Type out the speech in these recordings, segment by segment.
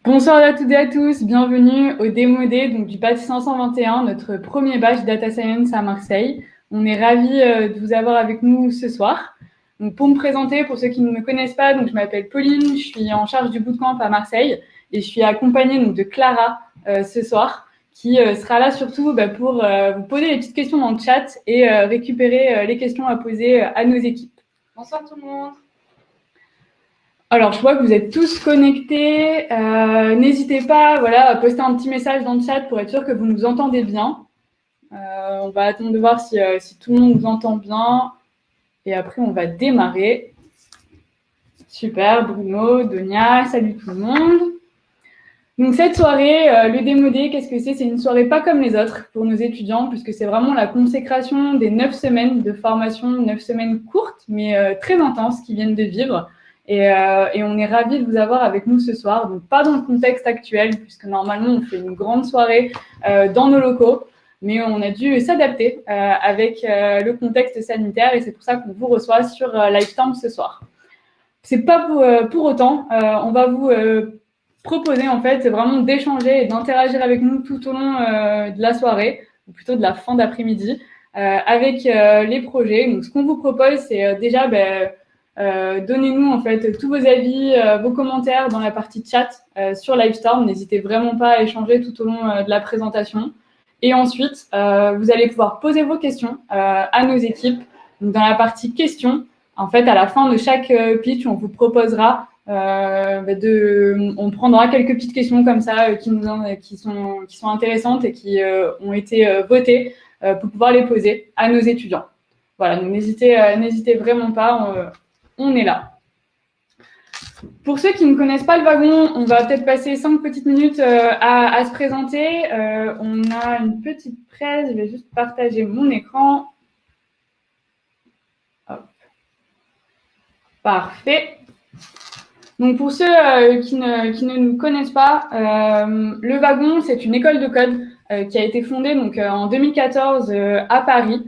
Bonsoir à toutes et à tous, bienvenue au Démodé donc du batch 521, notre premier batch Data Science à Marseille. On est ravis de vous avoir avec nous ce soir. Donc pour me présenter, pour ceux qui ne me connaissent pas, donc je m'appelle Pauline, je suis en charge du bootcamp à Marseille et je suis accompagnée donc, de Clara ce soir qui sera là surtout pour vous poser les petites questions dans le chat et récupérer les questions à poser à nos équipes. Bonsoir tout le monde. Alors, je vois que vous êtes tous connectés. N'hésitez pas à poster un petit message dans le chat pour être sûr que vous nous entendez bien. On va attendre de voir si tout le monde nous entend bien. Et après, on va démarrer. Super, Bruno, Donia, salut tout le monde. Donc cette soirée, le démodé, qu'est-ce que c'est? C'est une soirée pas comme les autres pour nos étudiants, puisque c'est vraiment la consécration des 9 semaines de formation, 9 semaines courtes, mais très intenses, qui viennent de vivre. Et on est ravis de vous avoir avec nous ce soir. Donc pas dans le contexte actuel, puisque normalement on fait une grande soirée dans nos locaux, mais on a dû s'adapter avec le contexte sanitaire, et c'est pour ça qu'on vous reçoit sur Lifetime ce soir. C'est pas pour autant, on va vous proposer en fait vraiment d'échanger et d'interagir avec nous tout au long de la soirée, ou plutôt de la fin d'après-midi, avec les projets. Donc ce qu'on vous propose, c'est déjà donnez-nous en fait tous vos avis, vos commentaires dans la partie chat sur Livestorm. N'hésitez vraiment pas à échanger tout au long de la présentation. Et ensuite, vous allez pouvoir poser vos questions à nos équipes. Donc, dans la partie questions, en fait, à la fin de chaque pitch, on vous proposera on prendra quelques petites questions comme ça qui sont intéressantes et qui ont été votées pour pouvoir les poser à nos étudiants. Voilà, donc n'hésitez vraiment pas, on est là. Pour ceux qui ne connaissent pas le wagon, on va peut-être passer 5 petites minutes à se présenter. On a une petite presse, je vais juste partager mon écran. Hop. Parfait. Donc pour ceux qui ne nous connaissent pas, le Wagon, c'est une école de code qui a été fondée en 2014 à Paris.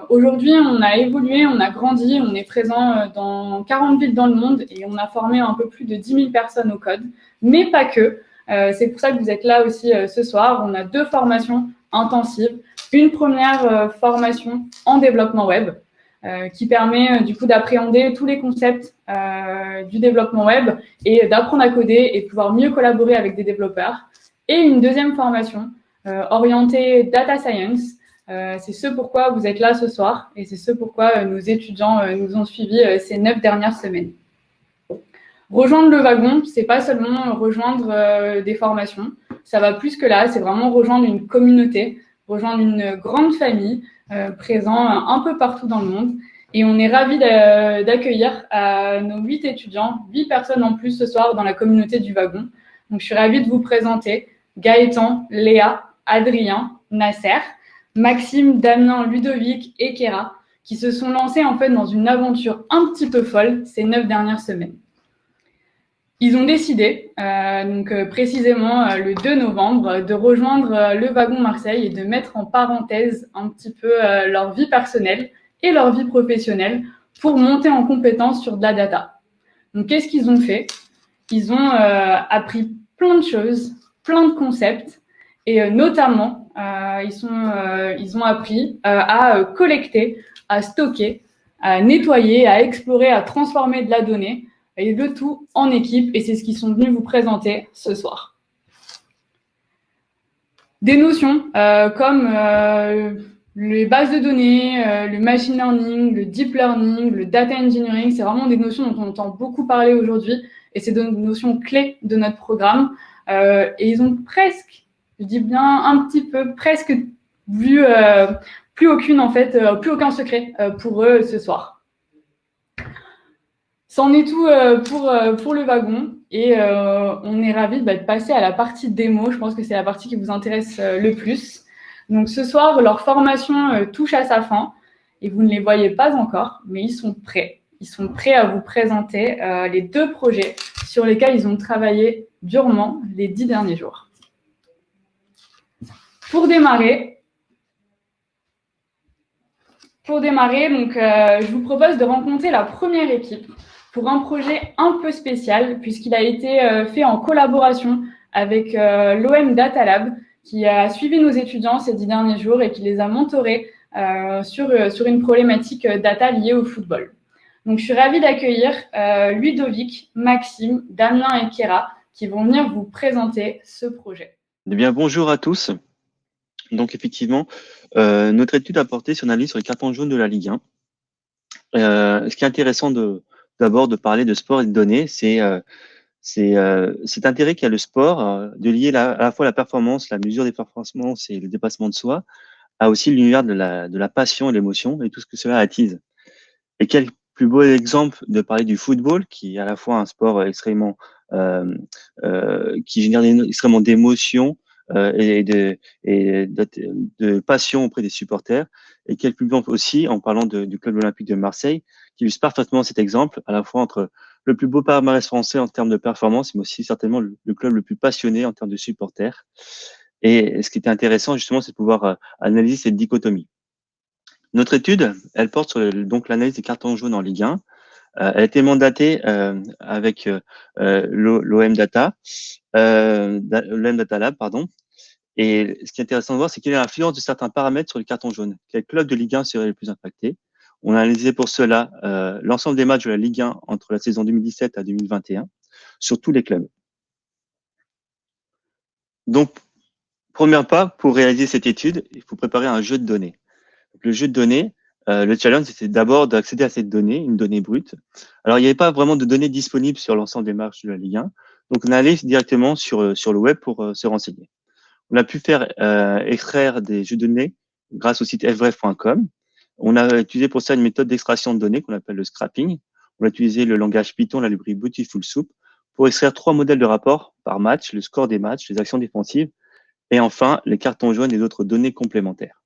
Aujourd'hui, on a évolué, on a grandi, on est présent dans 40 villes dans le monde et on a formé un peu plus de 10 000 personnes au code, mais pas que. C'est pour ça que vous êtes là aussi ce soir. On a 2 formations intensives. Une première formation en développement web, qui permet du coup d'appréhender tous les concepts du développement web et d'apprendre à coder et pouvoir mieux collaborer avec des développeurs. Et une deuxième formation orientée data science. C'est ce pourquoi vous êtes là ce soir et c'est ce pourquoi nos étudiants nous ont suivis ces 9 dernières semaines. Rejoindre le wagon, c'est pas seulement rejoindre des formations, ça va plus que là, c'est vraiment rejoindre une communauté, rejoindre une grande famille présent un peu partout dans le monde. Et on est ravis d'accueillir nos 8 étudiants, 8 personnes en plus ce soir dans la communauté du wagon. Donc je suis ravie de vous présenter Gaëtan, Léa, Adrien, Nasser, Maxime, Damien, Ludovic et Kéra, qui se sont lancés en fait dans une aventure un petit peu folle ces 9 dernières semaines. Ils ont décidé, précisément le 2 novembre, de rejoindre le wagon Marseille et de mettre en parenthèse un petit peu leur vie personnelle et leur vie professionnelle pour monter en compétence sur de la data. Donc, qu'est-ce qu'ils ont fait? Ils ont appris plein de choses, plein de concepts, et notamment, ils ont appris à collecter, à stocker, à nettoyer, à explorer, à transformer de la donnée, et le tout en équipe, et c'est ce qu'ils sont venus vous présenter ce soir. Des notions comme les bases de données, le machine learning, le deep learning, le data engineering, c'est vraiment des notions dont on entend beaucoup parler aujourd'hui, et c'est des notions clés de notre programme. Et ils ont presque, je dis bien un petit peu, presque vu plus aucun secret pour eux ce soir. C'en est tout pour le wagon et on est ravis de passer à la partie démo. Je pense que c'est la partie qui vous intéresse le plus. Donc ce soir, leur formation touche à sa fin et vous ne les voyez pas encore, mais ils sont prêts. Ils sont prêts à vous présenter les 2 projets sur lesquels ils ont travaillé durement les 10 derniers jours. Pour démarrer, je vous propose de rencontrer la première équipe pour un projet un peu spécial, puisqu'il a été fait en collaboration avec l'OM Data Lab, qui a suivi nos étudiants ces 10 derniers jours et qui les a mentorés sur une problématique data liée au football. Donc, je suis ravie d'accueillir Ludovic, Maxime, Damien et Kéra, qui vont venir vous présenter ce projet. Eh bien, bonjour à tous. Donc, effectivement, notre étude a porté sur une analyse sur les cartons jaunes de la Ligue 1. Ce qui est intéressant d'abord de parler de sport et de données, c'est cet intérêt qu'a le sport de lier à la fois la performance, la mesure des performances et le dépassement de soi, à aussi l'univers de la passion et l'émotion et tout ce que cela attise. Et quel plus beau exemple de parler du football, qui est à la fois un sport extrêmement qui génère extrêmement d'émotions et de passion auprès des supporters. Et quel plus beau aussi en parlant du club olympique de Marseille, qui illustre parfaitement cet exemple, à la fois entre le plus beau palmarès français en termes de performance, mais aussi certainement le club le plus passionné en termes de supporters. Et ce qui était intéressant, justement, c'est de pouvoir analyser cette dichotomie. Notre étude, elle porte sur donc l'analyse des cartons jaunes en Ligue 1. Elle a été mandatée avec l'OM Data, l'OM Data Lab, pardon. Et ce qui est intéressant de voir, c'est quelle est l'influence de certains paramètres sur les cartons jaunes. Quel club de Ligue 1 serait le plus impacté? On a analysé pour cela l'ensemble des matchs de la Ligue 1 entre la saison 2017 à 2021 sur tous les clubs. Donc, premier pas, pour réaliser cette étude, il faut préparer un jeu de données. Donc, le jeu de données, le challenge, c'était d'abord d'accéder à cette donnée, une donnée brute. Alors, il n'y avait pas vraiment de données disponibles sur l'ensemble des matchs de la Ligue 1. Donc, on est allé directement sur le web pour se renseigner. On a pu faire extraire des jeux de données grâce au site fbref.com. On a utilisé pour ça une méthode d'extraction de données qu'on appelle le scrapping. On a utilisé le langage Python, la librairie Beautiful Soup, pour extraire 3 modèles de rapport par match, le score des matchs, les actions défensives, et enfin les cartons jaunes et d'autres données complémentaires.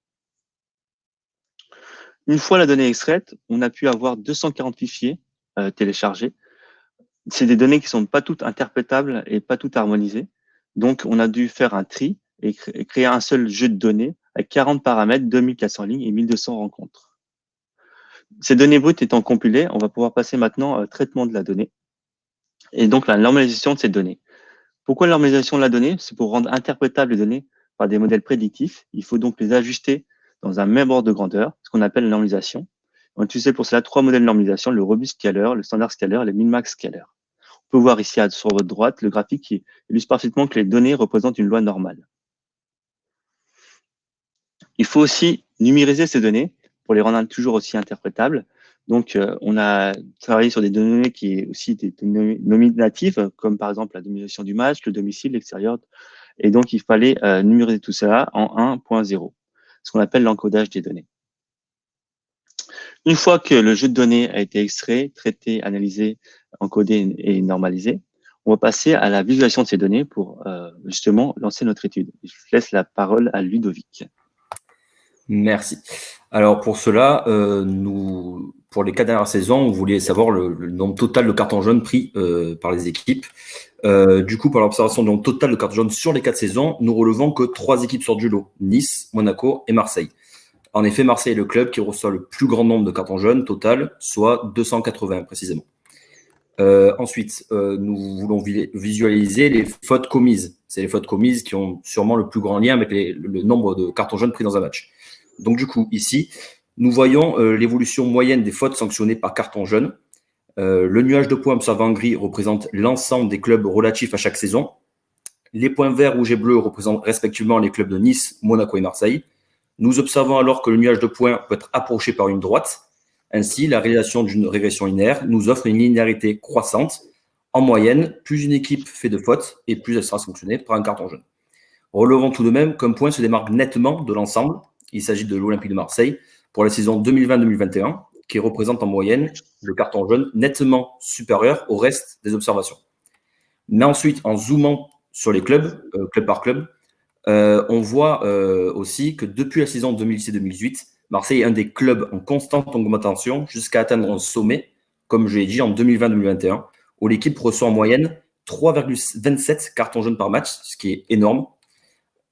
Une fois la donnée extraite, on a pu avoir 240 fichiers téléchargés. C'est des données qui sont pas toutes interprétables et pas toutes harmonisées. Donc, on a dû faire un tri et créer un seul jeu de données avec 40 paramètres, 2400 lignes et 1200 rencontres. Ces données brutes étant compilées, on va pouvoir passer maintenant au traitement de la donnée et donc la normalisation de ces données. Pourquoi la normalisation de la donnée? C'est pour rendre interprétables les données par des modèles prédictifs. Il faut donc les ajuster dans un même ordre de grandeur, ce qu'on appelle la normalisation. On utilise pour cela 3 modèles de normalisation, le robust scaler, le standard scaler et le min-max scaler. On peut voir ici sur votre droite le graphique qui illustre parfaitement que les données représentent une loi normale. Il faut aussi numériser ces données pour les rendre toujours aussi interprétables. Donc, on a travaillé sur des données qui est aussi des données nominatives, comme par exemple la domination du match, le domicile, l'extérieur. Et donc, il fallait numériser tout cela en 1.0, ce qu'on appelle l'encodage des données. Une fois que le jeu de données a été extrait, traité, analysé, encodé et normalisé, on va passer à la visualisation de ces données pour justement lancer notre étude. Je laisse la parole à Ludovic. Merci. Alors pour cela, pour les 4 dernières saisons, on voulait savoir le nombre total de cartons jaunes pris par les équipes. Du coup, par l'observation du nombre total de cartons jaunes sur les 4 saisons, nous relevons que 3 équipes sortent du lot: Nice, Monaco et Marseille. En effet, Marseille est le club qui reçoit le plus grand nombre de cartons jaunes total, soit 280 précisément. Ensuite, nous voulons visualiser les fautes commises. C'est les fautes commises qui ont sûrement le plus grand lien avec le nombre de cartons jaunes pris dans un match. Donc du coup, ici, nous voyons l'évolution moyenne des fautes sanctionnées par carton jaune. Le nuage de points observé en gris représente l'ensemble des clubs relatifs à chaque saison. Les points verts, rouges et bleus représentent respectivement les clubs de Nice, Monaco et Marseille. Nous observons alors que le nuage de points peut être approché par une droite. Ainsi, la réalisation d'une régression linéaire nous offre une linéarité croissante. En moyenne, plus une équipe fait de fautes et plus elle sera sanctionnée par un carton jaune. Relevons tout de même qu'un point se démarque nettement de l'ensemble. Il s'agit de l'Olympique de Marseille pour la saison 2020-2021, qui représente en moyenne le carton jaune nettement supérieur au reste des observations. Mais ensuite, en zoomant sur les clubs, club par club, on voit aussi que depuis la saison 2017-2018, Marseille est un des clubs en constante augmentation jusqu'à atteindre un sommet, comme je l'ai dit, en 2020-2021, où l'équipe reçoit en moyenne 3,27 cartons jaunes par match, ce qui est énorme.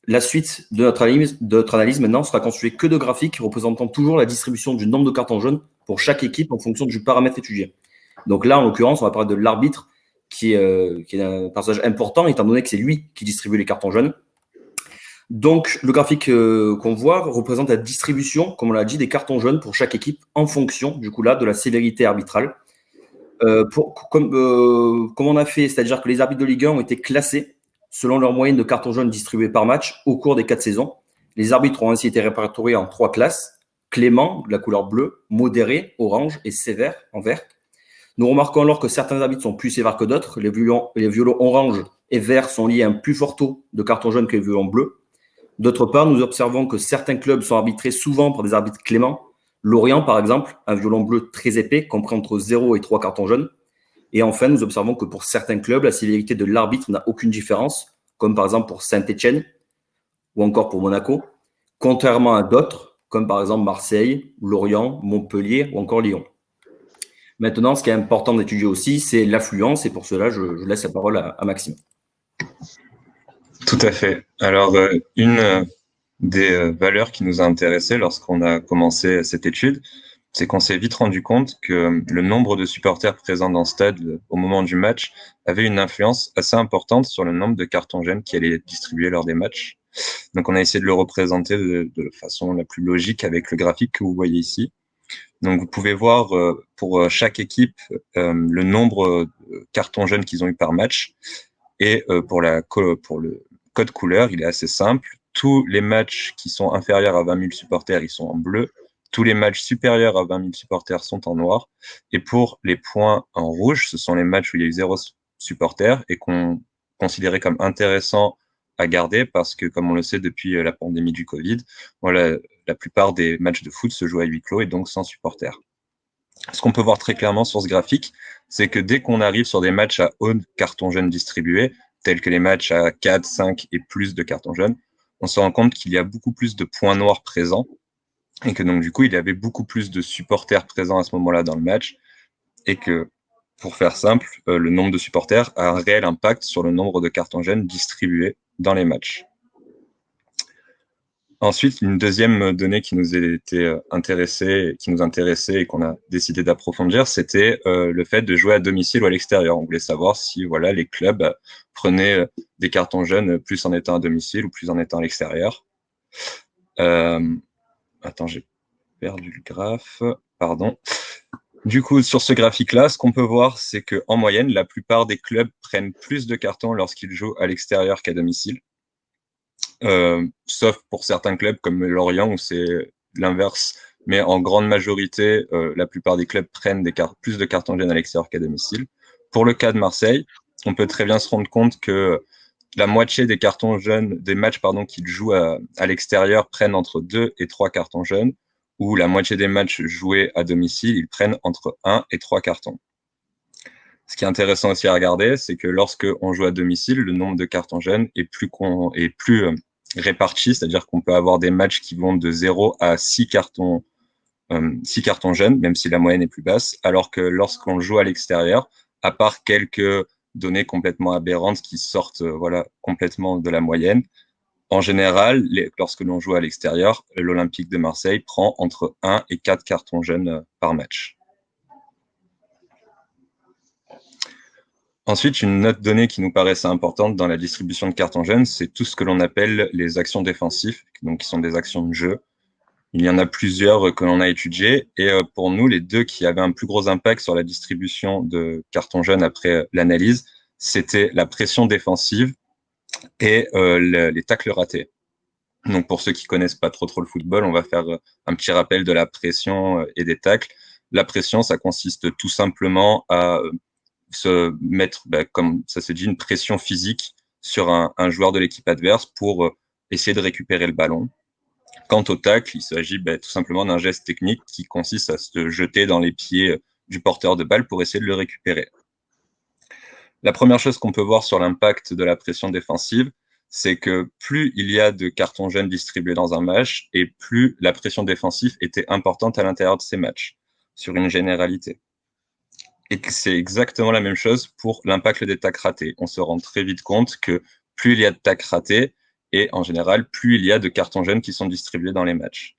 La suite de notre analyse maintenant sera constituée que de graphiques représentant toujours la distribution du nombre de cartons jaunes pour chaque équipe en fonction du paramètre étudié. Donc là, en l'occurrence, on va parler de l'arbitre qui est un personnage important, étant donné que c'est lui qui distribue les cartons jaunes. Donc, le graphique qu'on voit représente la distribution, comme on l'a dit, des cartons jaunes pour chaque équipe en fonction, du coup, là, de la sévérité arbitrale. Comme on a fait, c'est-à-dire que les arbitres de Ligue 1 ont été classés selon leur moyenne de cartons jaunes distribués par match au cours des 4 saisons. Les arbitres ont ainsi été répertoriés en 3 classes: clément, de la couleur bleue, modéré, orange, et sévère, en vert. Nous remarquons alors que certains arbitres sont plus sévères que d'autres. Les violons orange et vert sont liés à un plus fort taux de cartons jaunes que les violons bleus. D'autre part, nous observons que certains clubs sont arbitrés souvent par des arbitres cléments. Lorient, par exemple, un violon bleu très épais, compris entre 0 et 3 cartons jaunes. Et enfin, nous observons que pour certains clubs, la sévérité de l'arbitre n'a aucune différence, comme par exemple pour Saint-Étienne ou encore pour Monaco, contrairement à d'autres, comme par exemple Marseille, Lorient, Montpellier ou encore Lyon. Maintenant, ce qui est important d'étudier aussi, c'est l'affluence, et pour cela, je laisse la parole à Maxime. Tout à fait. Alors, une des valeurs qui nous a intéressés lorsqu'on a commencé cette étude, c'est qu'on s'est vite rendu compte que le nombre de supporters présents dans le stade au moment du match avait une influence assez importante sur le nombre de cartons jaunes qui allaient être distribués lors des matchs. Donc, on a essayé de le représenter de façon la plus logique avec le graphique que vous voyez ici. Donc, vous pouvez voir pour chaque équipe le nombre de cartons jaunes qu'ils ont eu par match. Et pour le code couleur, il est assez simple. Tous les matchs qui sont inférieurs à 20 000 supporters, ils sont en bleu. Tous les matchs supérieurs à 20 000 supporters sont en noir. Et pour les points en rouge, ce sont les matchs où il y a eu 0 supporters et qu'on considérait comme intéressant à garder parce que, comme on le sait depuis la pandémie du Covid, voilà, la plupart des matchs de foot se jouent à huis clos et donc sans supporters. Ce qu'on peut voir très clairement sur ce graphique, c'est que dès qu'on arrive sur des matchs à haut carton jaune distribués, tels que les matchs à 4, 5 et plus de cartons jaunes, on se rend compte qu'il y a beaucoup plus de points noirs présents et que donc du coup, il y avait beaucoup plus de supporters présents à ce moment-là dans le match et que, pour faire simple, le nombre de supporters a un réel impact sur le nombre de cartons jaunes distribués dans les matchs. Ensuite, une deuxième donnée qui nous intéressait et qu'on a décidé d'approfondir, c'était le fait de jouer à domicile ou à l'extérieur. On voulait savoir si voilà les clubs prenaient des cartons jaunes plus en étant à domicile ou plus en étant à l'extérieur. Attends, j'ai perdu le graphe. Pardon. Du coup, sur ce graphique-là, ce qu'on peut voir, c'est que en moyenne, la plupart des clubs prennent plus de cartons lorsqu'ils jouent à l'extérieur qu'à domicile. Sauf pour certains clubs comme Lorient où c'est l'inverse, mais en grande majorité, la plupart des clubs prennent plus de cartons jaunes à l'extérieur qu'à domicile. Pour le cas de Marseille, on peut très bien se rendre compte que la moitié des cartons jaunes, des matchs qu'ils jouent à l'extérieur prennent entre 2 et 3 cartons jaunes, ou la moitié des matchs joués à domicile, ils prennent entre 1 et 3 cartons. Ce qui est intéressant aussi à regarder, c'est que lorsque on joue à domicile, le nombre de cartons jaunes est plus réparti, c'est-à-dire qu'on peut avoir des matchs qui vont de 0 à 6 cartons jaunes, même si la moyenne est plus basse, alors que lorsqu'on joue à l'extérieur, à part quelques données complètement aberrantes qui sortent complètement de la moyenne, en général, lorsque l'on joue à l'extérieur, l'Olympique de Marseille prend entre 1 et 4 cartons jaunes par match. Ensuite, une autre donnée qui nous paraissait importante dans la distribution de cartons jaunes, c'est tout ce que l'on appelle les actions défensives, donc qui sont des actions de jeu. Il y en a plusieurs que l'on a étudiées, et pour nous, les deux qui avaient un plus gros impact sur la distribution de cartons jaunes après l'analyse, c'était la pression défensive et les tacles ratés. Donc pour ceux qui connaissent pas trop le football, on va faire un petit rappel de la pression et des tacles. La pression, ça consiste tout simplement à se mettre, comme ça se dit, une pression physique sur un joueur de l'équipe adverse pour essayer de récupérer le ballon. Quant au tacle, il s'agit tout simplement d'un geste technique qui consiste à se jeter dans les pieds du porteur de balle pour essayer de le récupérer. La première chose qu'on peut voir sur l'impact de la pression défensive, c'est que plus il y a de cartons jaunes distribués dans un match, et plus la pression défensive était importante à l'intérieur de ces matchs, sur une généralité. Et c'est exactement la même chose pour l'impact des tacles ratés. On se rend très vite compte que plus il y a de tacles ratés, et en général, plus il y a de cartons jaunes qui sont distribués dans les matchs.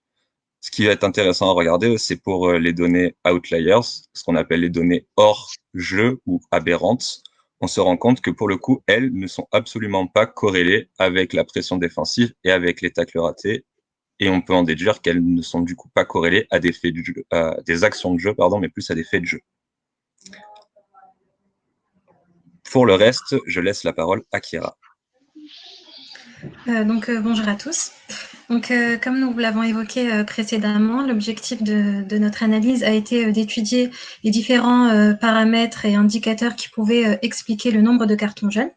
Ce qui va être intéressant à regarder, c'est pour les données outliers, ce qu'on appelle les données hors jeu ou aberrantes. On se rend compte que pour le coup, elles ne sont absolument pas corrélées avec la pression défensive et avec les tacles ratés. Et on peut en déduire qu'elles ne sont du coup pas corrélées à des faits de jeu, à des actions de jeu, pardon, mais plus à des faits de jeu. Pour le reste, je laisse la parole à Kira. Bonjour à tous. Comme nous l'avons évoqué précédemment, l'objectif de notre analyse a été d'étudier les différents paramètres et indicateurs qui pouvaient expliquer le nombre de cartons jaunes.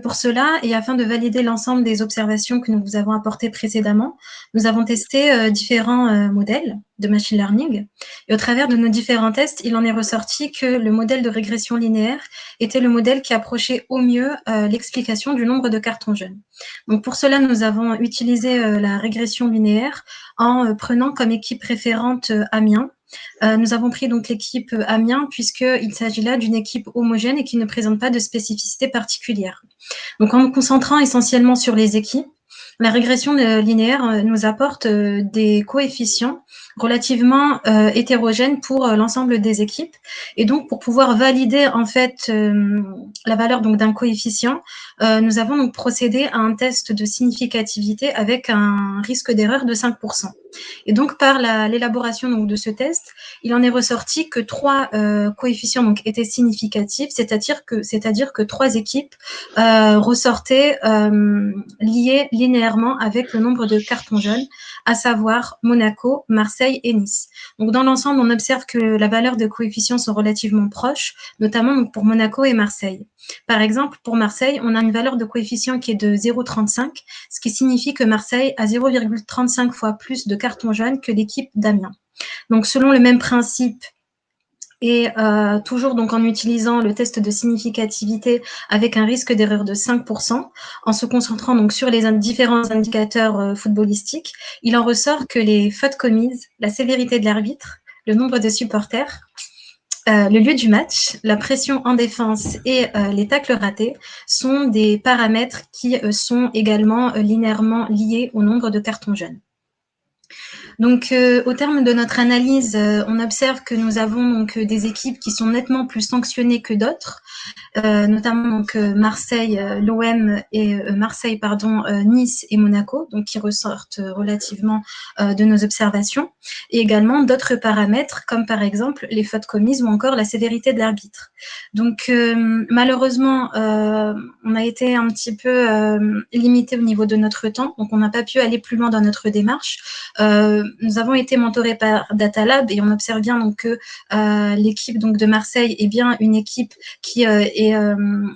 Pour cela, et afin de valider l'ensemble des observations que nous vous avons apportées précédemment, nous avons testé différents modèles de machine learning. Et au travers de nos différents tests, il en est ressorti que le modèle de régression linéaire était le modèle qui approchait au mieux l'explication du nombre de cartons jaunes. Donc pour cela, nous avons utilisé la régression linéaire en prenant comme équipe référente Amiens. Nous avons pris donc l'équipe Amiens puisqu'il s'agit là d'une équipe homogène et qui ne présente pas de spécificité particulière. Donc en nous concentrant essentiellement sur les équipes, la régression linéaire nous apporte des coefficients relativement hétérogènes pour l'ensemble des équipes. Et donc pour pouvoir valider en fait la valeur donc d'un coefficient, nous avons donc procédé à un test de significativité avec un risque d'erreur de 5%. Et donc par l'élaboration donc de ce test, il en est ressorti que 3 coefficients donc étaient significatifs, c'est-à-dire que 3 équipes ressortaient liées linéairement avec le nombre de cartons jaunes, à savoir Monaco, Marseille et Nice. Donc dans l'ensemble, on observe que la valeur de coefficients sont relativement proches, notamment donc pour Monaco et Marseille. Par exemple, pour Marseille, on a une valeur de coefficient qui est de 0,35, ce qui signifie que Marseille a 0,35 fois plus de cartons jaunes que l'équipe d'Amiens. Donc selon le même principe, et toujours donc en utilisant le test de significativité avec un risque d'erreur de 5%, en se concentrant donc sur les différents indicateurs footballistiques, il en ressort que les fautes commises, la sévérité de l'arbitre, le nombre de supporters, le lieu du match, la pression en défense et les tacles ratés sont des paramètres qui sont également linéairement liés au nombre de cartons jaunes. Donc, au terme de notre analyse, on observe que nous avons donc des équipes qui sont nettement plus sanctionnées que d'autres, notamment donc Marseille, l'OM et Nice et Monaco, donc qui ressortent relativement de nos observations, et également d'autres paramètres comme par exemple les fautes commises ou encore la sévérité de l'arbitre. Donc malheureusement, on a été un petit peu limité au niveau de notre temps, donc on n'a pas pu aller plus loin dans notre démarche. Nous avons été mentorés par Datalab et on observe bien donc que l'équipe donc de Marseille est bien une équipe qui est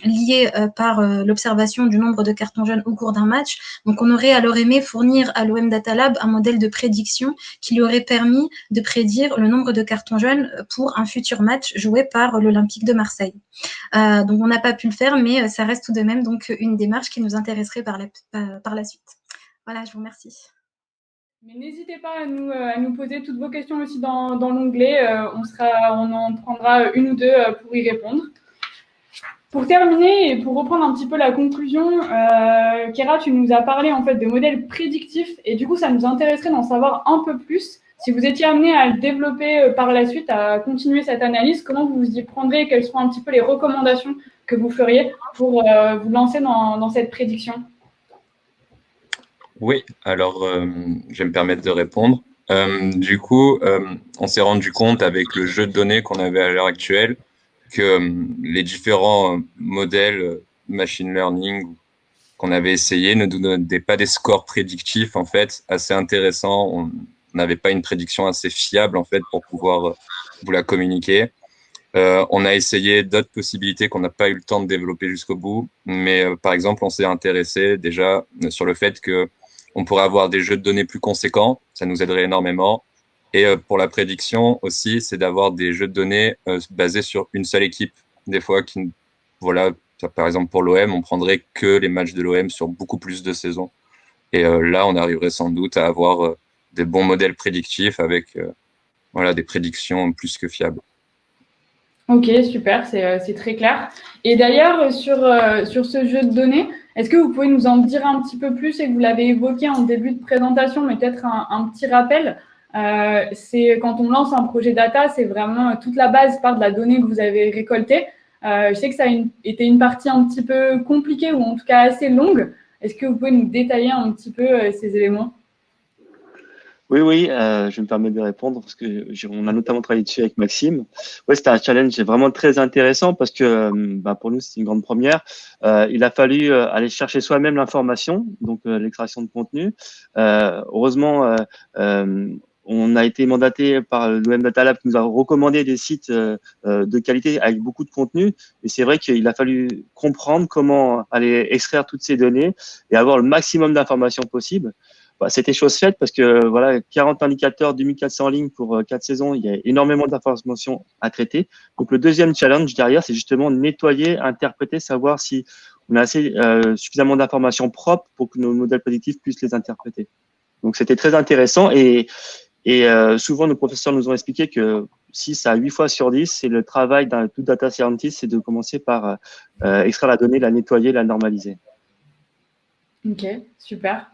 liée par l'observation du nombre de cartons jaunes au cours d'un match. Donc on aurait alors aimé fournir à l'OM Datalab un modèle de prédiction qui lui aurait permis de prédire le nombre de cartons jaunes pour un futur match joué par l'Olympique de Marseille. Donc on n'a pas pu le faire, mais ça reste tout de même donc une démarche qui nous intéresserait par la suite. Voilà, je vous remercie. Mais n'hésitez pas à nous poser toutes vos questions aussi dans l'onglet. On en prendra une ou deux pour y répondre. Pour terminer et pour reprendre un petit peu la conclusion, Kira, tu nous as parlé en fait de modèles prédictifs et du coup, ça nous intéresserait d'en savoir un peu plus. Si vous étiez amené à le développer par la suite, à continuer cette analyse, comment vous y prendrez et quelles seront un petit peu les recommandations que vous feriez pour vous lancer dans cette prédiction? Oui, alors je vais me permettre de répondre. Du coup, on s'est rendu compte avec le jeu de données qu'on avait à l'heure actuelle que les différents modèles machine learning qu'on avait essayé ne nous donnaient pas des scores prédictifs en fait assez intéressants. On n'avait pas une prédiction assez fiable en fait pour pouvoir vous la communiquer. On a essayé d'autres possibilités qu'on n'a pas eu le temps de développer jusqu'au bout, mais par exemple, on s'est intéressé déjà sur le fait que on pourrait avoir des jeux de données plus conséquents, ça nous aiderait énormément. Et pour la prédiction aussi, c'est d'avoir des jeux de données basés sur une seule équipe. Des fois, voilà, par exemple pour l'OM, on prendrait que les matchs de l'OM sur beaucoup plus de saisons. Et là, on arriverait sans doute à avoir des bons modèles prédictifs avec voilà, des prédictions plus que fiables. Ok, super, c'est très clair. Et d'ailleurs, sur ce jeu de données, Est-ce que vous pouvez nous en dire un petit peu plus et que vous l'avez évoqué en début de présentation, mais peut-être un petit rappel. C'est quand on lance un projet data, c'est vraiment toute la base part de la donnée que vous avez récoltée. Je sais que ça a été une partie un petit peu compliquée ou en tout cas assez longue. Est-ce que vous pouvez nous détailler un petit peu ces éléments? Oui, je me permets de répondre parce que on a notamment travaillé dessus avec Maxime. Ouais, c'était un challenge vraiment très intéressant parce que pour nous, c'est une grande première. Il a fallu aller chercher soi-même l'information, donc l'extraction de contenu. Heureusement, on a été mandaté par l'OM Data Lab qui nous a recommandé des sites de qualité avec beaucoup de contenu. Et c'est vrai qu'il a fallu comprendre comment aller extraire toutes ces données et avoir le maximum d'informations possibles. C'était chose faite parce que voilà, 40 indicateurs, 2400 lignes pour 4 saisons, il y a énormément d'informations à traiter. Donc le deuxième challenge derrière, c'est justement nettoyer, interpréter, savoir si on a assez suffisamment d'informations propres pour que nos modèles prédictifs puissent les interpréter. Donc c'était très intéressant et souvent nos professeurs nous ont expliqué que 6 à 8 fois sur 10, c'est le travail d'un tout data scientist, c'est de commencer par extraire la donnée, la nettoyer, la normaliser. Ok, super.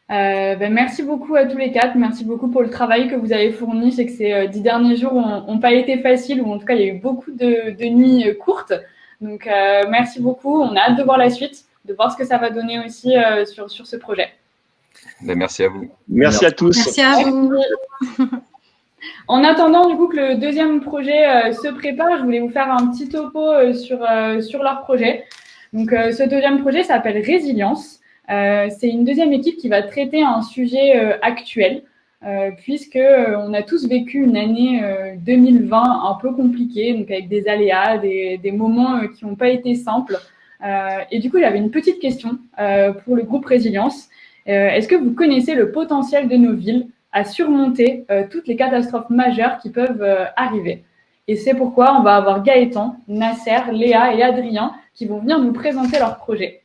Merci beaucoup à tous les quatre. Merci beaucoup pour le travail que vous avez fourni. Je sais que ces 10 derniers jours n'ont pas été faciles, ou en tout cas, il y a eu beaucoup de nuits courtes. Donc, merci beaucoup. On a hâte de voir la suite, de voir ce que ça va donner aussi sur ce projet. Merci à vous. Merci à tous. Merci à vous. En attendant, du coup, que le deuxième projet se prépare, je voulais vous faire un petit topo sur leur projet. Donc, ce deuxième projet s'appelle Résilience. C'est une deuxième équipe qui va traiter un sujet actuel, puisque on a tous vécu une année 2020 un peu compliquée, donc avec des aléas, des moments qui n'ont pas été simples. Et du coup, j'avais une petite question pour le groupe Résilience. Est-ce que vous connaissez le potentiel de nos villes à surmonter toutes les catastrophes majeures qui peuvent arriver? Et c'est pourquoi on va avoir Gaëtan, Nasser, Léa et Adrien qui vont venir nous présenter leur projet.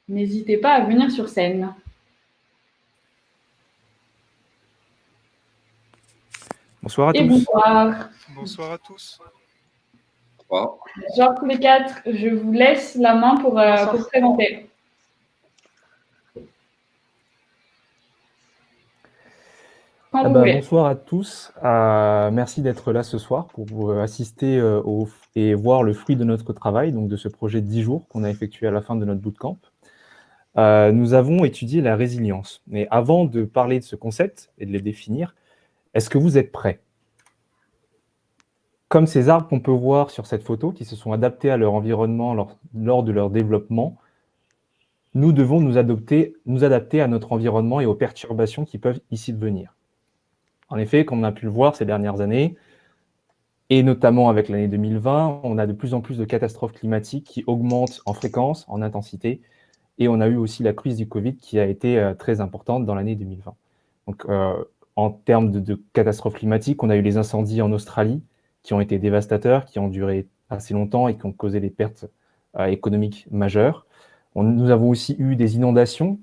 N'hésitez pas à venir sur scène. Bonsoir à Et tous. bonsoir. Bonsoir à tous. Genre tous les quatre, je vous laisse la main pour présenter. Quand vous voulez. Bonsoir à tous. Merci d'être là ce soir pour assister et voir le fruit de notre travail, donc de ce projet de 10 jours qu'on a effectué à la fin de notre bootcamp. Nous avons étudié la résilience. Mais avant de parler de ce concept et de les définir, est-ce que vous êtes prêts? Comme ces arbres qu'on peut voir sur cette photo, qui se sont adaptés à leur environnement lors de leur développement, nous devons nous adapter à notre environnement et aux perturbations qui peuvent ici devenir. En effet, comme on a pu le voir ces dernières années, et notamment avec l'année 2020, on a de plus en plus de catastrophes climatiques qui augmentent en fréquence, en intensité, et on a eu aussi la crise du Covid qui a été très importante dans l'année 2020. Donc, en termes de catastrophes climatiques, on a eu les incendies en Australie qui ont été dévastateurs, qui ont duré assez longtemps et qui ont causé des pertes économiques majeures. Nous avons aussi eu des inondations,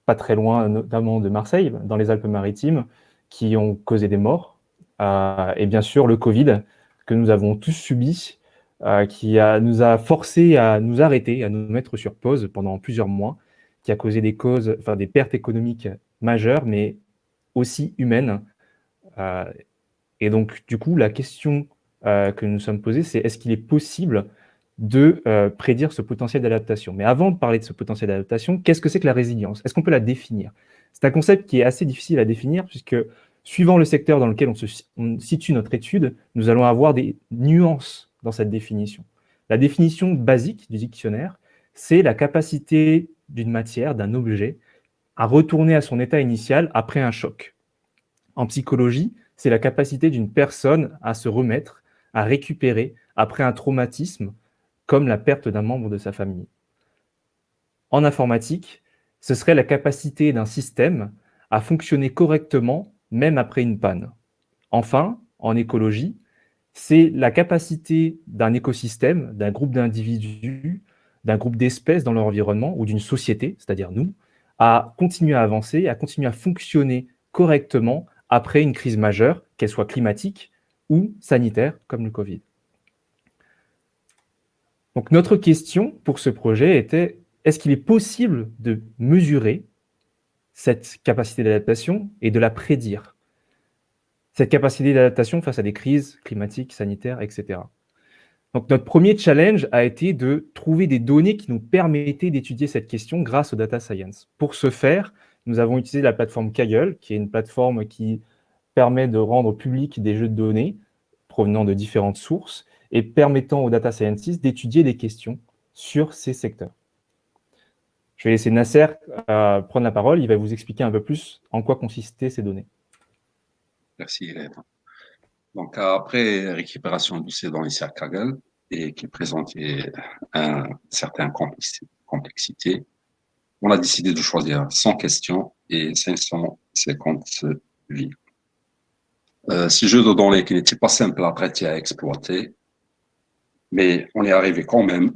pas très loin, notamment de Marseille, dans les Alpes-Maritimes, qui ont causé des morts. Et bien sûr, le Covid, que nous avons tous subi, qui nous a forcés à nous arrêter, à nous mettre sur pause pendant plusieurs mois, qui a causé des pertes économiques majeures, mais aussi humaines. Et donc, du coup, la question que nous nous sommes posées, c'est est-ce qu'il est possible de prédire ce potentiel d'adaptation? Mais avant de parler de ce potentiel d'adaptation, qu'est-ce que c'est que la résilience? Est-ce qu'on peut la définir? C'est un concept qui est assez difficile à définir, puisque suivant le secteur dans lequel on situe notre étude, nous allons avoir des nuances dans cette définition. La définition basique du dictionnaire, c'est la capacité d'une matière, d'un objet, à retourner à son état initial après un choc. En psychologie, c'est la capacité d'une personne à se remettre, à récupérer après un traumatisme, comme la perte d'un membre de sa famille. En informatique, ce serait la capacité d'un système à fonctionner correctement, même après une panne. Enfin, en écologie, c'est la capacité d'un écosystème, d'un groupe d'individus, d'un groupe d'espèces dans leur environnement ou d'une société, c'est-à-dire nous, à continuer à avancer, à continuer à fonctionner correctement après une crise majeure, qu'elle soit climatique ou sanitaire, comme le Covid. Donc notre question pour ce projet était, est-ce qu'il est possible de mesurer cette capacité d'adaptation et de la prédire? Cette capacité d'adaptation face à des crises climatiques, sanitaires, etc. Donc notre premier challenge a été de trouver des données qui nous permettaient d'étudier cette question grâce au data science. Pour ce faire, nous avons utilisé la plateforme Kaggle, qui est une plateforme qui permet de rendre public des jeux de données provenant de différentes sources et permettant aux data scientists d'étudier des questions sur ces secteurs. Je vais laisser Nasser prendre la parole, il va vous expliquer un peu plus en quoi consistaient ces données. Merci, Hélène. Donc, après récupération de ces données sur Kaggle et qui présentait une certaine complexité, on a décidé de choisir 100 questions et 550 villes. Ces jeux de données qui n'étaient pas simples à traiter et à exploiter, mais on est arrivé quand même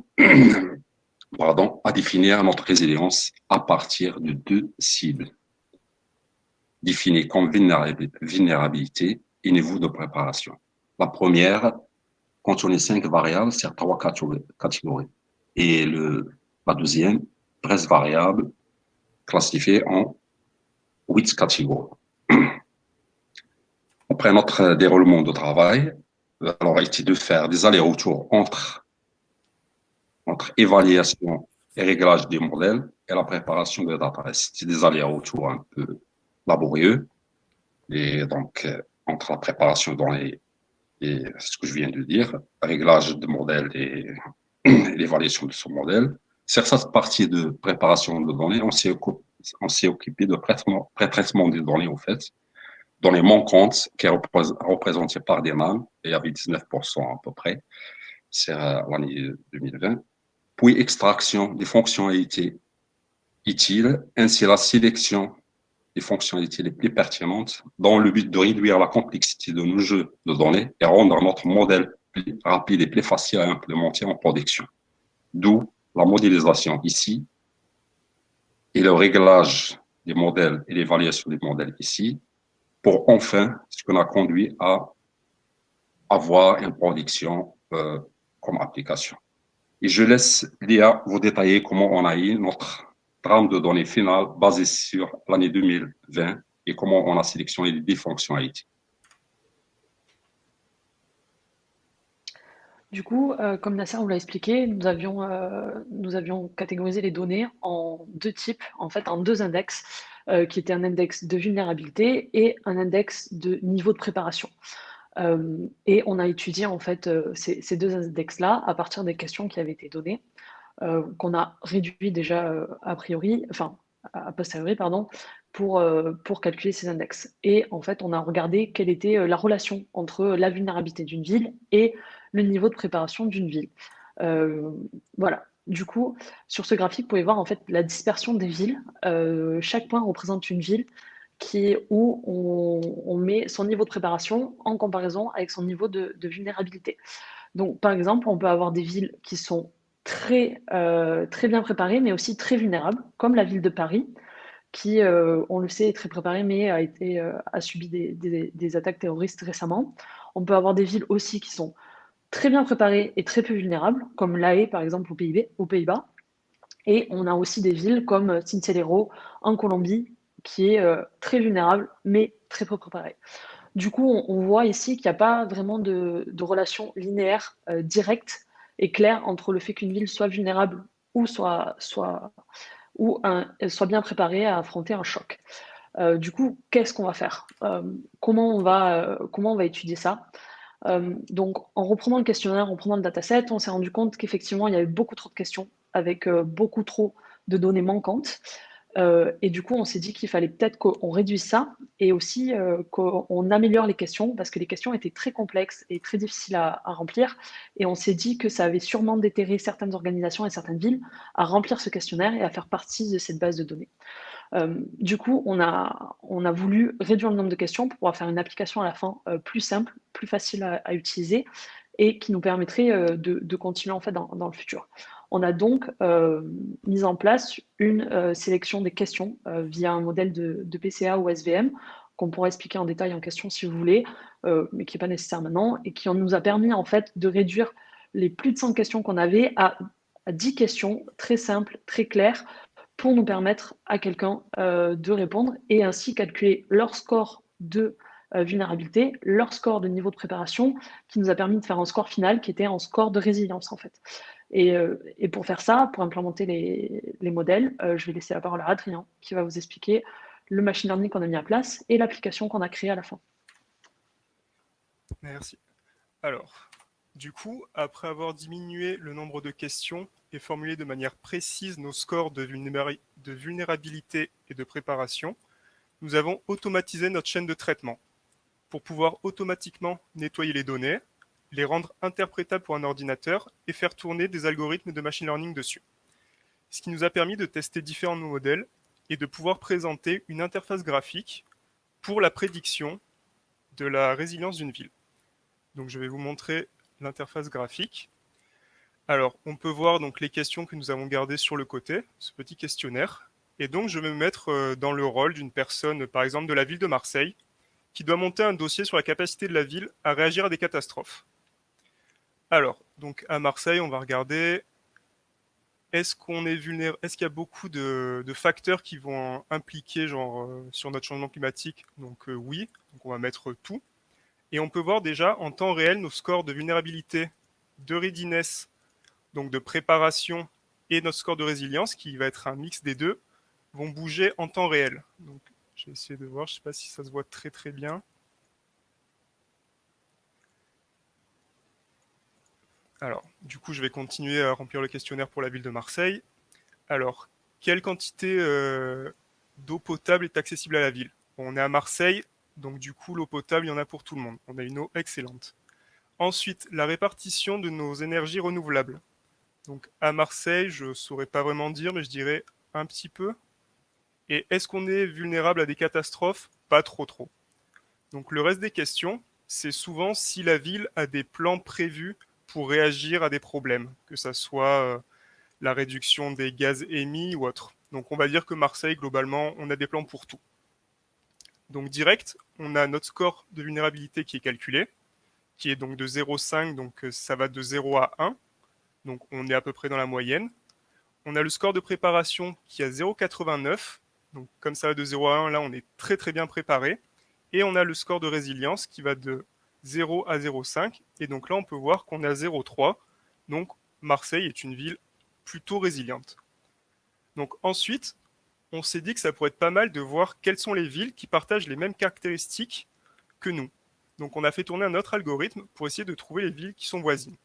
à définir notre résilience à partir de 2 cibles, définies comme vulnérabilité et niveau de préparation. La première contenait 5 variables sur 3 catégories. Et la deuxième, 13 variables classifiées en 8 catégories. Après notre déroulement de travail, alors a été de faire des allers-retours entre évaluation et réglage des modèles et la préparation des data. C'était des allers-retours un peu laborieux. Et donc, entre la préparation dans et ce que je viens de dire, réglage de modèle et l'évaluation de ce modèle. Sur cette partie de préparation de données, on s'est occupé de pré-traitement des données, en fait, données manquantes qui est représentées par des NaN, et il y avait 19% à peu près, c'est l'année 2020. Puis extraction des fonctionnalités utiles, ainsi la sélection des fonctionnalités les plus pertinentes dans le but de réduire la complexité de nos jeux de données et rendre notre modèle plus rapide et plus facile à implémenter en production. D'où la modélisation ici et le réglage des modèles et l'évaluation des modèles ici pour enfin ce qu'on a conduit à avoir une production comme application. Et je laisse Léa vous détailler comment on a eu notre trame de données finale basée sur l'année 2020 et comment on a sélectionné les 10 fonctionnalités. Du coup, comme Nasser vous l'a expliqué, nous avions catégorisé les données en 2 types, en fait en 2 index, qui étaient un index de vulnérabilité et un index de niveau de préparation. Et on a étudié en fait ces 2 index-là à partir des questions qui avaient été données, qu'on a réduit déjà a posteriori, pardon, pour calculer ces index. Et en fait, on a regardé quelle était la relation entre la vulnérabilité d'une ville et le niveau de préparation d'une ville. Voilà. Du coup, sur ce graphique, vous pouvez voir en fait la dispersion des villes. Chaque point représente une ville où on met son niveau de préparation en comparaison avec son niveau de vulnérabilité. Donc, par exemple, on peut avoir des villes qui sont très bien préparées, mais aussi très vulnérables, comme la ville de Paris, qui, on le sait, est très préparée, mais a subi des attaques terroristes récemment. On peut avoir des villes aussi qui sont très bien préparées et très peu vulnérables, comme La Haye, par exemple, aux Pays-Bas. Et on a aussi des villes comme Sincelejo, en Colombie, qui est très vulnérable, mais très peu préparée. Du coup, on voit ici qu'il n'y a pas vraiment de relation linéaire directe et claire entre le fait qu'une ville soit vulnérable ou elle soit bien préparée à affronter un choc. Du coup, qu'est-ce qu'on va faire? Comment on va étudier ça? Donc, en reprenant le questionnaire, en prenant le dataset, on s'est rendu compte qu'effectivement, il y avait beaucoup trop de questions avec beaucoup trop de données manquantes. Et du coup, on s'est dit qu'il fallait peut-être qu'on réduise ça et aussi qu'on améliore les questions parce que les questions étaient très complexes et très difficiles à remplir. Et on s'est dit que ça avait sûrement déterré certaines organisations et certaines villes à remplir ce questionnaire et à faire partie de cette base de données. Du coup, on a voulu réduire le nombre de questions pour pouvoir faire une application à la fin plus simple, plus facile à utiliser et qui nous permettrait de continuer en fait dans le futur. On a donc mis en place une sélection des questions via un modèle de PCA ou SVM qu'on pourra expliquer en détail en question si vous voulez, mais qui n'est pas nécessaire maintenant, et qui nous a permis en fait de réduire les plus de 100 questions qu'on avait à 10 questions très simples, très claires, pour nous permettre à quelqu'un de répondre et ainsi calculer leur score de vulnérabilité, leur score de niveau de préparation, qui nous a permis de faire un score final qui était un score de résilience en fait. Et pour faire ça, pour implémenter les modèles, je vais laisser la parole à Adrien qui va vous expliquer le machine learning qu'on a mis à place et l'application qu'on a créée à la fin. Merci. Alors, du coup, après avoir diminué le nombre de questions et formulé de manière précise nos scores de vulnérabilité et de préparation, nous avons automatisé notre chaîne de traitement pour pouvoir automatiquement nettoyer les données, les rendre interprétables pour un ordinateur et faire tourner des algorithmes de machine learning dessus. Ce qui nous a permis de tester différents modèles et de pouvoir présenter une interface graphique pour la prédiction de la résilience d'une ville. Donc je vais vous montrer l'interface graphique. Alors, on peut voir donc les questions que nous avons gardées sur le côté, ce petit questionnaire. Et donc, je vais me mettre dans le rôle d'une personne, par exemple de la ville de Marseille, qui doit monter un dossier sur la capacité de la ville à réagir à des catastrophes. Alors, donc à Marseille, on va regarder, est-ce qu'il y a beaucoup de facteurs qui vont impliquer sur notre changement climatique? Donc oui, donc on va mettre tout. Et on peut voir déjà en temps réel nos scores de vulnérabilité, de readiness, donc de préparation, et notre score de résilience, qui va être un mix des deux, vont bouger en temps réel. Donc je vais essayer de voir, je ne sais pas si ça se voit très très bien. Alors, du coup, je vais continuer à remplir le questionnaire pour la ville de Marseille. Alors, quelle quantité d'eau potable est accessible à la ville? On est à Marseille, donc du coup, l'eau potable, il y en a pour tout le monde. On a une eau excellente. Ensuite, la répartition de nos énergies renouvelables. Donc, à Marseille, je ne saurais pas vraiment dire, mais je dirais un petit peu. Et est-ce qu'on est vulnérable à des catastrophes? Pas trop. Donc, le reste des questions, c'est souvent si la ville a des plans prévus pour réagir à des problèmes, que ça soit la réduction des gaz émis ou autre. Donc on va dire que Marseille, globalement, on a des plans pour tout. Donc direct, on a notre score de vulnérabilité qui est calculé, qui est donc de 0,5, donc ça va de 0 à 1, donc on est à peu près dans la moyenne. On a le score de préparation qui est à 0,89, donc comme ça va de 0 à 1, là on est très très bien préparé. Et on a le score de résilience qui va de 0 à 0,5. Et donc là, on peut voir qu'on est à 0,3. Donc Marseille est une ville plutôt résiliente. Donc ensuite, on s'est dit que ça pourrait être pas mal de voir quelles sont les villes qui partagent les mêmes caractéristiques que nous. Donc on a fait tourner un autre algorithme pour essayer de trouver les villes qui sont voisines.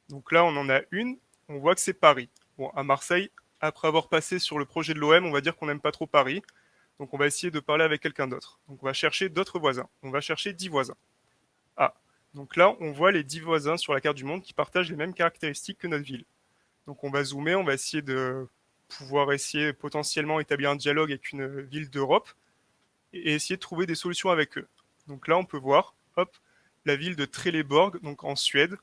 Donc là, on en a une. On voit que c'est Paris. Bon, à Marseille, après avoir passé sur le projet de l'OM, on va dire qu'on n'aime pas trop Paris. Donc on va essayer de parler avec quelqu'un d'autre. Donc on va chercher d'autres voisins. On va chercher 10 voisins. Ah, donc là on voit les 10 voisins sur la carte du monde qui partagent les mêmes caractéristiques que notre ville. Donc on va zoomer, on va essayer de pouvoir potentiellement établir un dialogue avec une ville d'Europe et essayer de trouver des solutions avec eux. Donc là on peut voir, hop, la ville de Trelleborg, donc en Suède,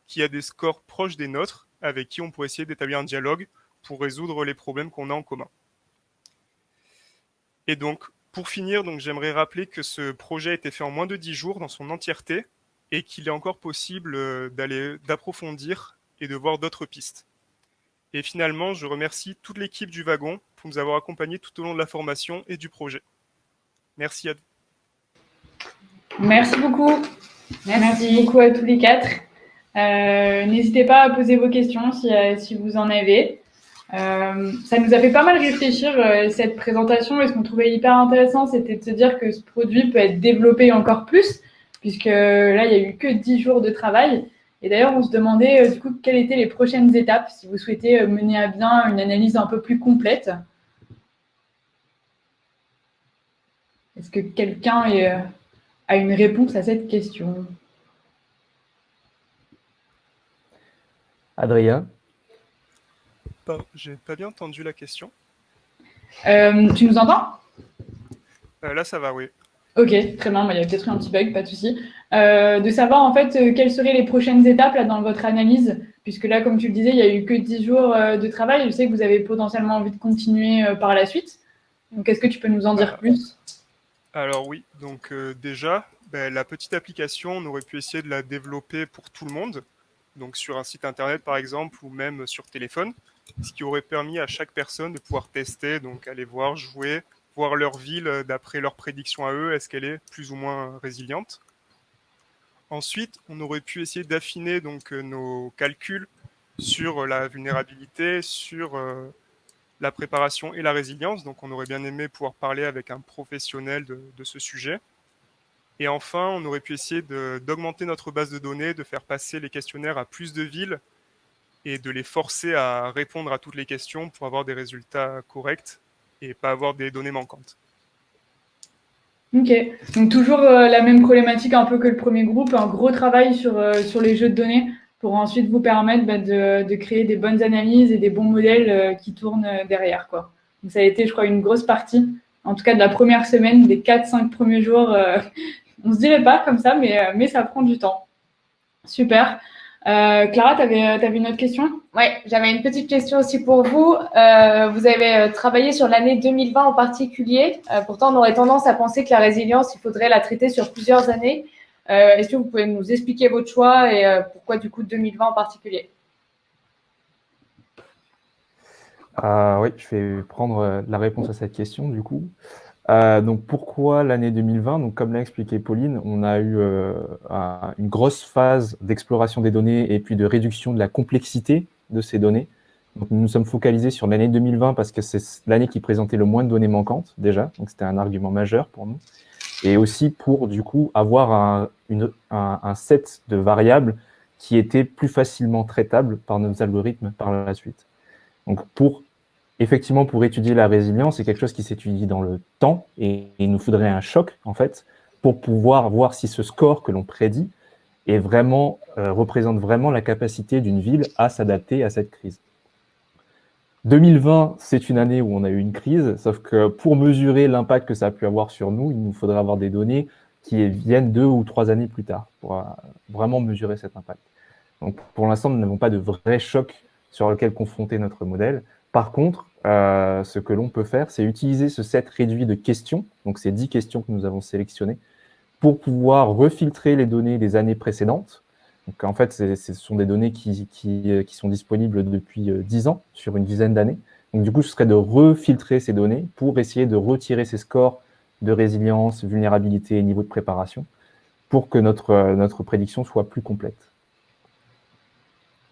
qui a des scores proches des nôtres, avec qui on pourrait essayer d'établir un dialogue pour résoudre les problèmes qu'on a en commun. Et donc, pour finir, j'aimerais rappeler que ce projet a été fait en moins de 10 jours dans son entièreté et qu'il est encore possible d'approfondir et de voir d'autres pistes. Et finalement, je remercie toute l'équipe du Wagon pour nous avoir accompagnés tout au long de la formation et du projet. Merci à vous. Merci beaucoup. Merci beaucoup à tous les quatre. N'hésitez pas à poser vos questions si vous en avez. Ça nous a fait pas mal réfléchir cette présentation, et ce qu'on trouvait hyper intéressant, c'était de se dire que ce produit peut être développé encore plus, puisque là il n'y a eu que 10 jours de travail. Et d'ailleurs on se demandait du coup quelles étaient les prochaines étapes si vous souhaitez mener à bien une analyse un peu plus complète. Est-ce que quelqu'un a une réponse à cette question? Adrien? J'ai pas bien entendu la question. Tu nous entends? Là, ça va, oui. Ok, très bien. Il y a peut-être eu un petit bug, pas de souci. De savoir en fait quelles seraient les prochaines étapes là, dans votre analyse, puisque là, comme tu le disais, il n'y a eu que 10 jours de travail. Je sais que vous avez potentiellement envie de continuer par la suite. Donc, est-ce que tu peux nous en dire plus? Alors oui, donc déjà, la petite application, on aurait pu essayer de la développer pour tout le monde. donc sur un site internet par exemple ou même sur téléphone, ce qui aurait permis à chaque personne de pouvoir tester, donc aller voir, jouer, voir leur ville d'après leurs prédictions à eux, est-ce qu'elle est plus ou moins résiliente. Ensuite, on aurait pu essayer d'affiner donc nos calculs sur la vulnérabilité, sur la préparation et la résilience. Donc, on aurait bien aimé pouvoir parler avec un professionnel de ce sujet. Et enfin, on aurait pu essayer d'augmenter notre base de données, de faire passer les questionnaires à plus de villes et de les forcer à répondre à toutes les questions pour avoir des résultats corrects et pas avoir des données manquantes. Ok, donc toujours la même problématique un peu que le premier groupe, un gros travail sur les jeux de données pour ensuite vous permettre de créer des bonnes analyses et des bons modèles qui tournent derrière, quoi. Donc ça a été, je crois, une grosse partie, en tout cas de la première semaine, des 4-5 premiers jours. On se dirait pas comme ça, mais ça prend du temps. Super. Clara, tu avais une autre question? Oui, j'avais une petite question aussi pour vous. Vous avez travaillé sur l'année 2020 en particulier. Pourtant, on aurait tendance à penser que la résilience, il faudrait la traiter sur plusieurs années. Est-ce que vous pouvez nous expliquer votre choix et pourquoi du coup 2020 en particulier? Oui, je vais prendre la réponse à cette question du coup. Donc pourquoi l'année 2020? Donc comme l'a expliqué Pauline, on a eu une grosse phase d'exploration des données et puis de réduction de la complexité de ces données. Donc nous nous sommes focalisés sur l'année 2020 parce que c'est l'année qui présentait le moins de données manquantes déjà, donc c'était un argument majeur pour nous. Et aussi pour du coup avoir un set de variables qui était plus facilement traitable par nos algorithmes par la suite. Donc effectivement, pour étudier la résilience, c'est quelque chose qui s'étudie dans le temps et il nous faudrait un choc, en fait, pour pouvoir voir si ce score que l'on prédit représente vraiment la capacité d'une ville à s'adapter à cette crise. 2020, c'est une année où on a eu une crise, sauf que pour mesurer l'impact que ça a pu avoir sur nous, il nous faudrait avoir des données qui viennent 2 ou 3 années plus tard pour vraiment mesurer cet impact. Donc, pour l'instant, nous n'avons pas de vrai choc sur lequel confronter notre modèle. Par contre, ce que l'on peut faire, c'est utiliser ce set réduit de questions, donc ces 10 questions que nous avons sélectionnées, pour pouvoir refiltrer les données des années précédentes. Donc, en fait, ce sont des données qui sont disponibles depuis 10 ans, sur une dizaine d'années. Donc, du coup, ce serait de refiltrer ces données pour essayer de retirer ces scores de résilience, vulnérabilité et niveau de préparation pour que notre prédiction soit plus complète.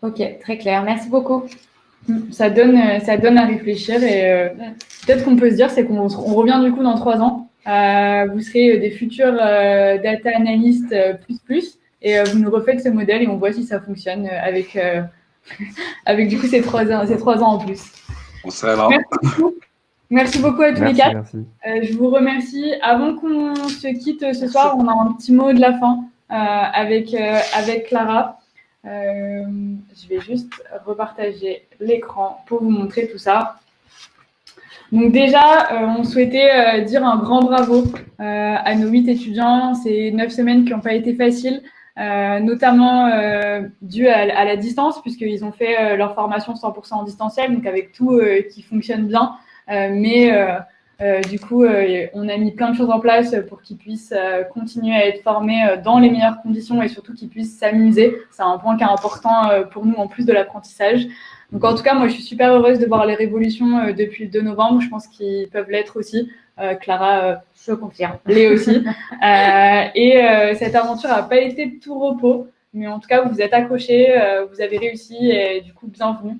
Ok, très clair. Merci beaucoup. Ça donne à réfléchir et peut-être qu'on peut se dire, c'est qu'on revient du coup dans 3 ans. Vous serez des futurs data analystes plus et vous nous refaites ce modèle et on voit si ça fonctionne avec du coup ces 3 ans en plus. On serait là. Merci beaucoup à tous les 4. Merci. Je vous remercie. Avant qu'on se quitte ce soir, on a un petit mot de la fin avec Clara. Je vais juste repartager l'écran pour vous montrer tout ça. Donc déjà, on souhaitait dire un grand bravo à nos 8 étudiants. Ces 9 semaines qui n'ont pas été faciles, notamment dû à la distance, puisqu'ils ont fait leur formation 100% en distanciel, donc avec tout qui fonctionne bien. Du coup, on a mis plein de choses en place pour qu'ils puissent continuer à être formés dans les meilleures conditions et surtout qu'ils puissent s'amuser. C'est un point qui est important pour nous en plus de l'apprentissage. Donc en tout cas, moi, je suis super heureuse de voir les révolutions depuis le 2 novembre. Je pense qu'ils peuvent l'être aussi. Clara, je confirme. l'est aussi. Cette aventure n'a pas été de tout repos. Mais en tout cas, vous vous êtes accrochés, vous avez réussi et du coup, bienvenue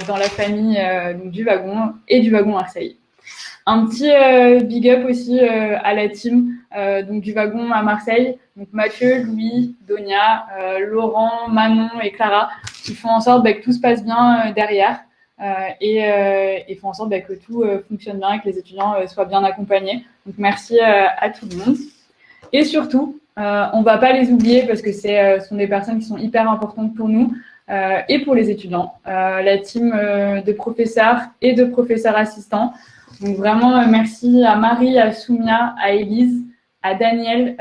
dans la famille donc, du wagon et du wagon Marseille. Un petit big up aussi à la team donc du wagon à Marseille, donc Mathieu, Louis, Donia, Laurent, Manon et Clara, qui font en sorte que tout se passe bien derrière et font en sorte que tout fonctionne bien et que les étudiants soient bien accompagnés. Donc merci à tout le monde. Et surtout, on ne va pas les oublier parce que ce sont des personnes qui sont hyper importantes pour nous et pour les étudiants. La team de professeurs et de professeurs assistants. Donc vraiment, merci à Marie, à Soumia, à Élise, à Daniel,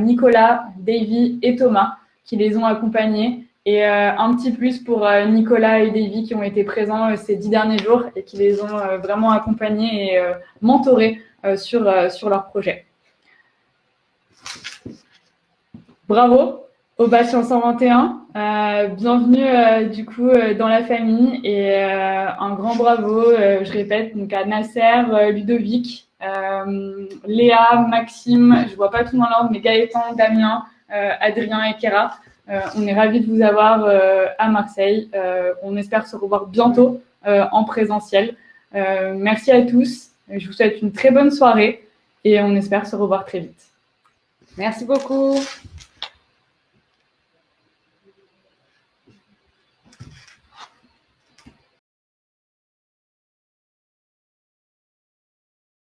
Nicolas, Davy et Thomas qui les ont accompagnés. Et un petit plus pour Nicolas et Davy qui ont été présents ces 10 derniers jours et qui les ont vraiment accompagnés et mentorés sur leur projet. Bravo, au batch 521. Bienvenue du coup dans la famille et un grand bravo, je répète, donc à Nasser, Ludovic, Léa, Maxime, je vois pas tout dans l'ordre, mais Gaëtan, Damien, Adrien et Kéra. On est ravis de vous avoir à Marseille. On espère se revoir bientôt en présentiel. Merci à tous. Je vous souhaite une très bonne soirée et on espère se revoir très vite. Merci beaucoup.